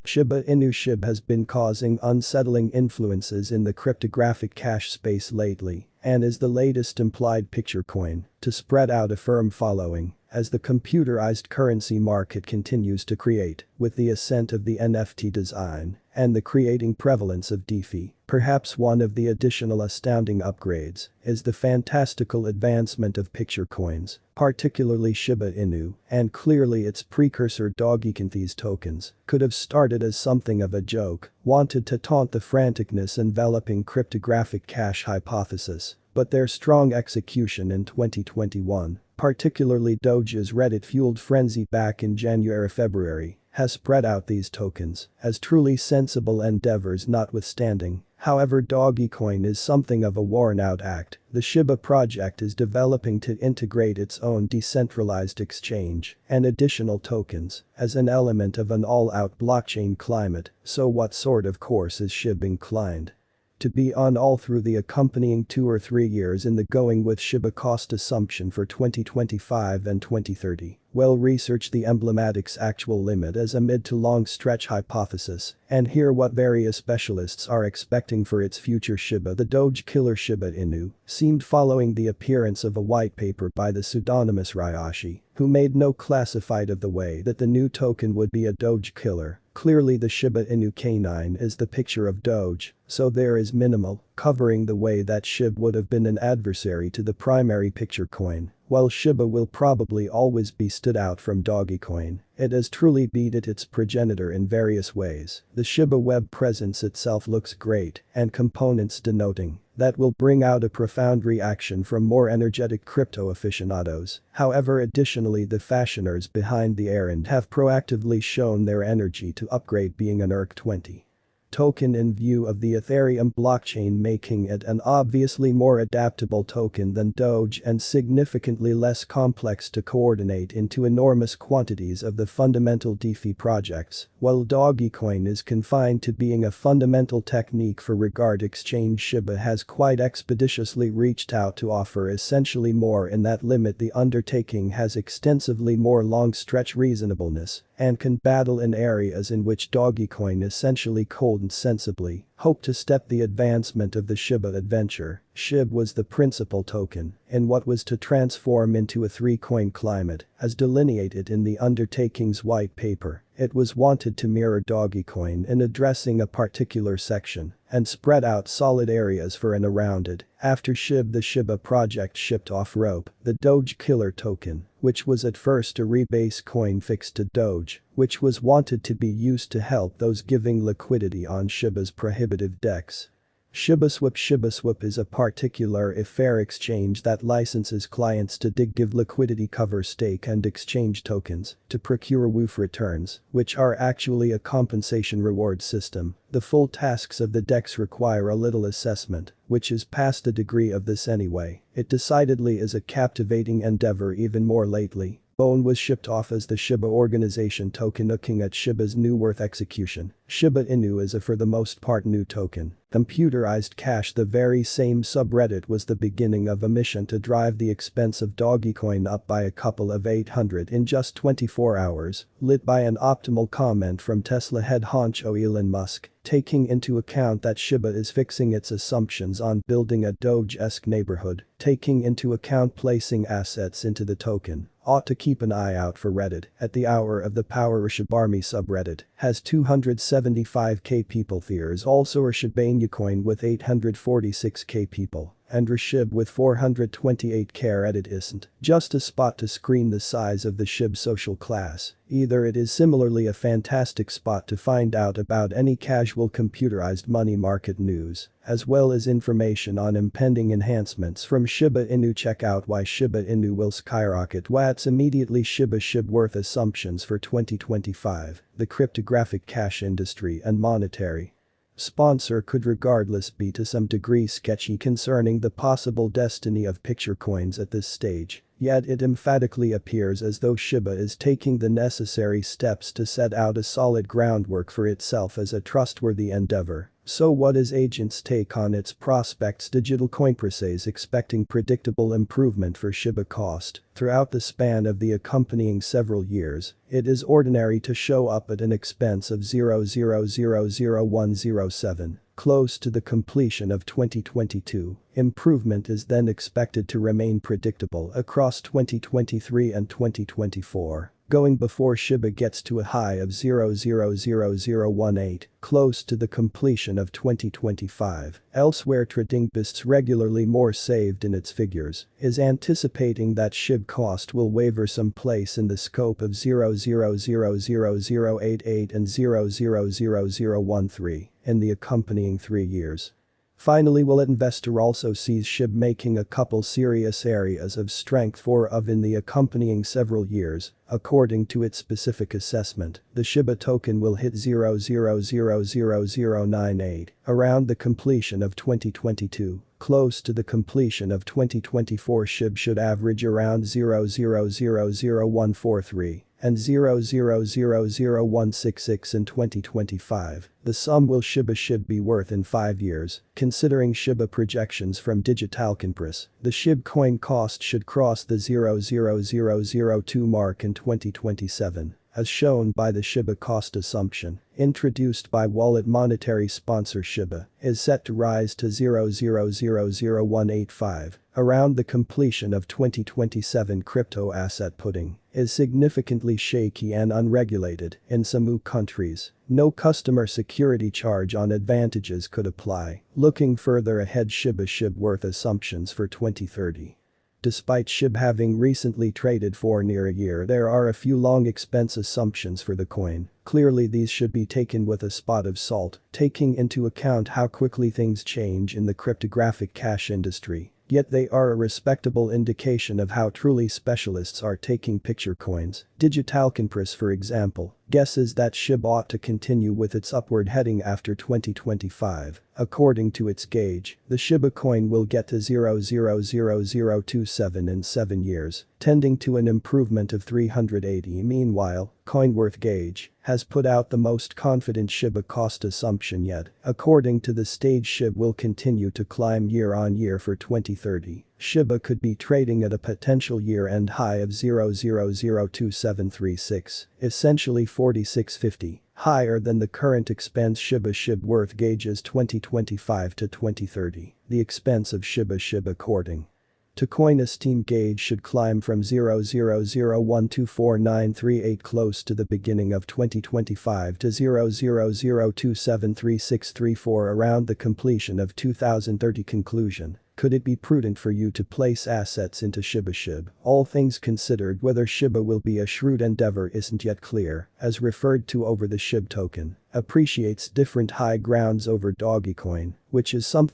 Shiba Inu SHIB has been causing unsettling influences in the cryptographic cash space lately and is the latest implied picture coin to spread out a firm following as the computerized currency market continues to create with the ascent of the NFT design and the creating prevalence of DeFi. Perhaps one of the additional astounding upgrades is the fantastical advancement of picture coins, particularly Shiba Inu, and clearly its precursor Dogecoin. These tokens could have started as something of a joke, wanted to taunt the franticness enveloping cryptographic cash hypothesis, but their strong execution in 2021, particularly Doge's Reddit-fueled frenzy back in January-February, has spread out these tokens as truly sensible endeavors notwithstanding. However, Dogecoin is something of a worn-out act. The Shiba project is developing to integrate its own decentralized exchange and additional tokens as an element of an all-out blockchain climate. So what sort of course is SHIB inclined to be on all through the accompanying 2 or 3 years in the going with Shiba cost assumption for 2025 and 2030? Well, research the emblematics actual limit as a mid to long stretch hypothesis and hear what various specialists are expecting for its future. Shiba, the Doge killer Shiba Inu, seemed following the appearance of a white paper by the pseudonymous Ryoshi, who made no classified of the way that the new token would be a Doge killer. Clearly the Shiba Inu canine is the picture of Doge, so there is minimal covering the way that SHIB would have been an adversary to the primary picture coin. While Shiba will probably always be stood out from Dogecoin, it has truly beat its progenitor in various ways. The Shiba web presence itself looks great and components denoting that will bring out a profound reaction from more energetic crypto aficionados. However, additionally the fashioners behind the errand have proactively shown their energy to upgrade being an ERC-20 token in view of the Ethereum blockchain, making it an obviously more adaptable token than Doge and significantly less complex to coordinate into enormous quantities of the fundamental DeFi projects. While Dogecoin is confined to being a fundamental technique for regard exchange, Shiba has quite expeditiously reached out to offer essentially more. In that limit, the undertaking has extensively more long stretch reasonableness and can battle in areas in which Dogecoin essentially cold and sensibly hope to step the advancement of the Shiba adventure. SHIB was the principal token in what was to transform into a 3-coin climate as delineated in the undertaking's white paper. It was wanted to mirror Dogecoin in addressing a particular section and spread out solid areas for and around it. After SHIB, the Shiba project shipped off rope the Doge killer token, which was at first a rebase coin fixed to Doge, which was wanted to be used to help those giving liquidity on Shiba's prohibitive DEX. ShibaSwap is a particular if fair exchange that licenses clients to give liquidity, cover, stake and exchange tokens to procure WOOF returns, which are actually a compensation reward system. The full tasks of the DEX require a little assessment, which is past a degree of this anyway. It decidedly is a captivating endeavor. Even more lately, Bone was shipped off as the Shiba organization token, looking at Shiba's new worth execution. Shiba Inu is a for the most part new token. Computerized cash. The very same subreddit was the beginning of a mission to drive the expense of Dogecoin up by a couple of 800 in just 24 hours, lit by an optimal comment from Tesla head honcho Elon Musk. Taking into account that Shiba is fixing its assumptions on building a Doge-esque neighborhood, taking into account placing assets into the token, ought to keep an eye out for Reddit. At the hour of the power, Shibarmy subreddit has 275k people. There is also a shibainu coin with 846k people, and Reshib with 428k. Reddit isn't just a spot to screen the size of the SHIB social class, either it is similarly a fantastic spot to find out about any casual computerized money market news, as well as information on impending enhancements from Shiba Inu. Check out why Shiba Inu will skyrocket. What's immediately Shiba SHIB worth assumptions for 2025, the cryptographic cash industry and monetary sponsor could regardless be to some degree sketchy concerning the possible destiny of picture coins at this stage, yet it emphatically appears as though Shiba is taking the necessary steps to set out a solid groundwork for itself as a trustworthy endeavor. So what is agents' take on its prospects? Digital coin prices expecting predictable improvement for Shiba cost. Throughout the span of the accompanying several years, it is ordinary to show up at an expense of 0.000107, close to the completion of 2022. Improvement is then expected to remain predictable across 2023 and 2024. Going before Shiba gets to a high of 0.000018, close to the completion of 2025. Elsewhere, TradingBists, regularly more saved in its figures, is anticipating that SHIB cost will waver someplace in the scope of 0.000088 and 0.00013 in the accompanying 3 years. Finally, Wallet Investor also sees SHIB making a couple serious areas of strength in the accompanying several years. According to its specific assessment, the Shiba token will hit 0.000098 around the completion of 2022. Close to the completion of 2024, SHIB should average around 0.000143 and 0.000166 in 2025. The sum will Shiba SHIB be worth in 5 years. Considering Shiba projections from Digitalcoinpress, the SHIB coin cost should cross the 0.0002 mark in 2027, as shown by the Shiba cost assumption, introduced by wallet monetary sponsor Shiba, is set to rise to 0.000185 around the completion of 2027. Crypto asset pudding is significantly shaky and unregulated in some countries. No customer security charge on advantages could apply. Looking further ahead, Shiba SHIB worth assumptions for 2030. Despite SHIB having recently traded for near a year, there are a few long expense assumptions for the coin. Clearly these should be taken with a spot of salt, taking into account how quickly things change in the cryptographic cash industry. Yet they are a respectable indication of how truly specialists are taking picture coins. Digitalcoinpress, for example, guesses that SHIB ought to continue with its upward heading after 2025. According to its gauge, the Shiba coin will get to 0.00027 in 7 years, tending to an improvement of 380. Meanwhile, CoinWorth gauge has put out the most confident Shiba cost assumption yet. According to the stage, SHIB will continue to climb year on year for 2030. Shiba could be trading at a potential year-end high of 0.002736, essentially 4650, higher than the current expense Shiba SHIB worth gauges 2025 to 2030. The expense of Shiba SHIB according to CoinEsteem gauge should climb from 0.00124938 close to the beginning of 2025 to 0.00273634 around the completion of 2030. Conclusion: could it be prudent for you to place assets into Shiba SHIB? All things considered, whether Shiba will be a shrewd endeavor isn't yet clear, as referred to over the SHIB token appreciates different high grounds over Dogecoin, which is something